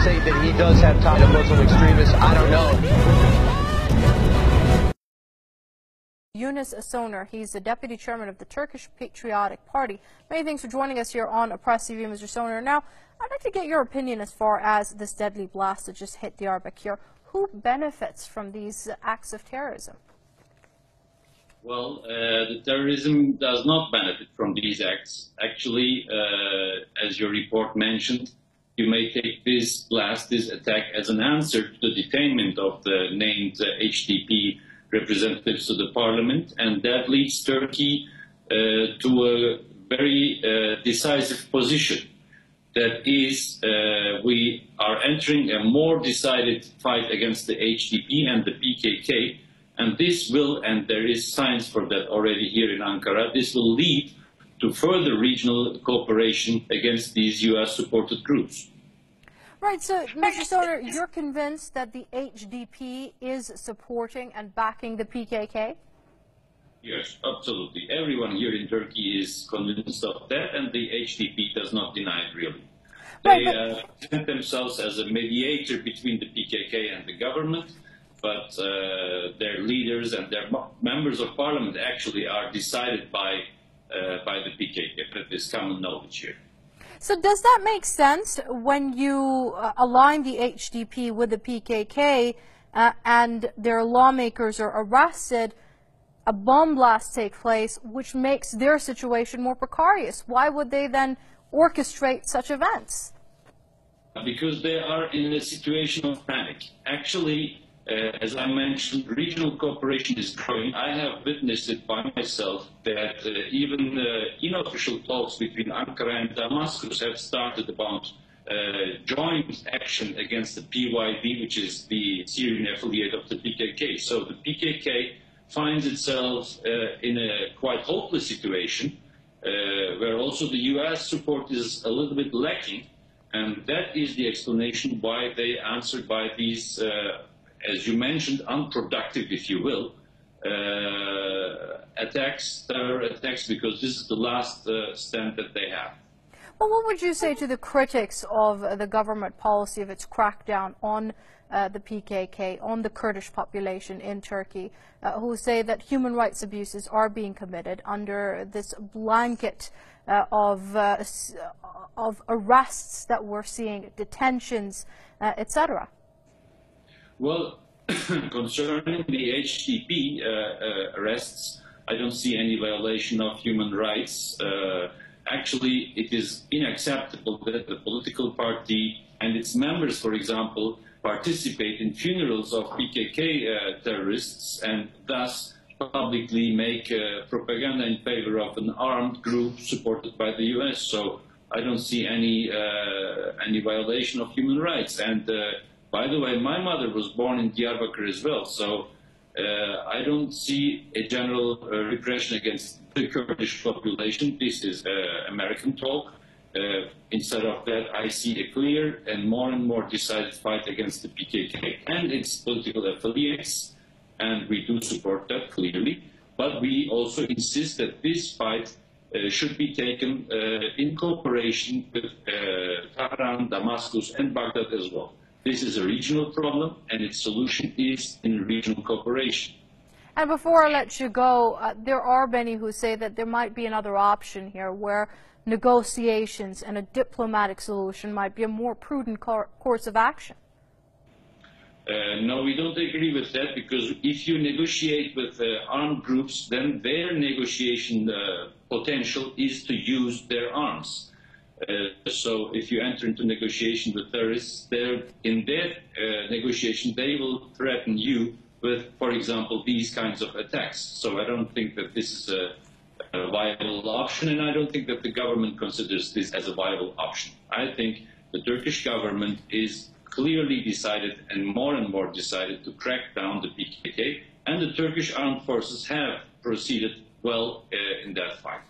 say that he does have ties to Muslim extremists. I don't know. Yunus Soner, he's the deputy chairman of the Turkish Patriotic Party. Many thanks for joining us here on Press TV, Mr. Soner. Now, I'd like to get your opinion as far as this deadly blast that just hit Diyarbakir. Who benefits from these acts of terrorism? Well, the terrorism does not benefit from these acts. Actually, as your report mentioned, you may take this blast, this attack, as an answer to the detainment of the named HDP representatives to the parliament, and that leads Turkey to a very decisive position. That is, we are entering a more decided fight against the HDP and the PKK, and this will, and there is signs for that already here in Ankara, this will lead to further regional cooperation against these US-supported groups. Right, so Mr. Soner, you're convinced that the HDP is supporting and backing the PKK? Yes, absolutely. Everyone here in Turkey is convinced of that, and the HDP does not deny it, really. They present themselves as a mediator between the PKK and the government, but their leaders and their members of parliament actually are decided by the PKK. That is common knowledge here. So does that make sense when you align the HDP with the PKK and their lawmakers are arrested, a bomb blast takes place, which makes their situation more precarious? Why would they then orchestrate such events? Because they are in a situation of panic. Actually, as I mentioned, regional cooperation is growing. I have witnessed it by myself that even unofficial talks between Ankara and Damascus have started about joint action against the PYD, which is the Syrian affiliate of the PKK. So the PKK finds itself in a quite hopeless situation, where also the US support is a little bit lacking, and that is the explanation why they answered by these as you mentioned, unproductive, if you will, attacks, terror attacks, because this is the last stand that they have. Well, what would you say to the critics of the government policy of its crackdown on the PKK, on the Kurdish population in Turkey, who say that human rights abuses are being committed under this blanket of arrests that we're seeing, detentions, etc.? Well, concerning the HDP arrests, I don't see any violation of human rights. Actually, it is unacceptable that the political party and its members, for example, participate in funerals of PKK terrorists and thus publicly make propaganda in favor of an armed group supported by the US. So I don't see any violation of human rights. And by the way, my mother was born in Diyarbakir as well, so I don't see a general repression against the Kurdish population. This is American talk. Instead of that, I see a clear and more decided fight against the PKK and its political affiliates, and we do support that clearly. But we also insist that this fight should be taken in cooperation with Tehran, Damascus, and Baghdad as well. This is a regional problem, and its solution is in regional cooperation. And before I let you go, there are many who say that there might be another option here where negotiations and a diplomatic solution might be a more prudent course of action. No, we don't agree with that, because if you negotiate with armed groups, then their negotiation potential is to use their arms. So if you enter into negotiation with terrorists, in their negotiation, they will threaten you with, for example, these kinds of attacks. So I don't think that this is a viable option, and I don't think that the government considers this as a viable option. I think the Turkish government is clearly decided and more decided to crack down the PKK, and the Turkish armed forces have proceeded well in that fight.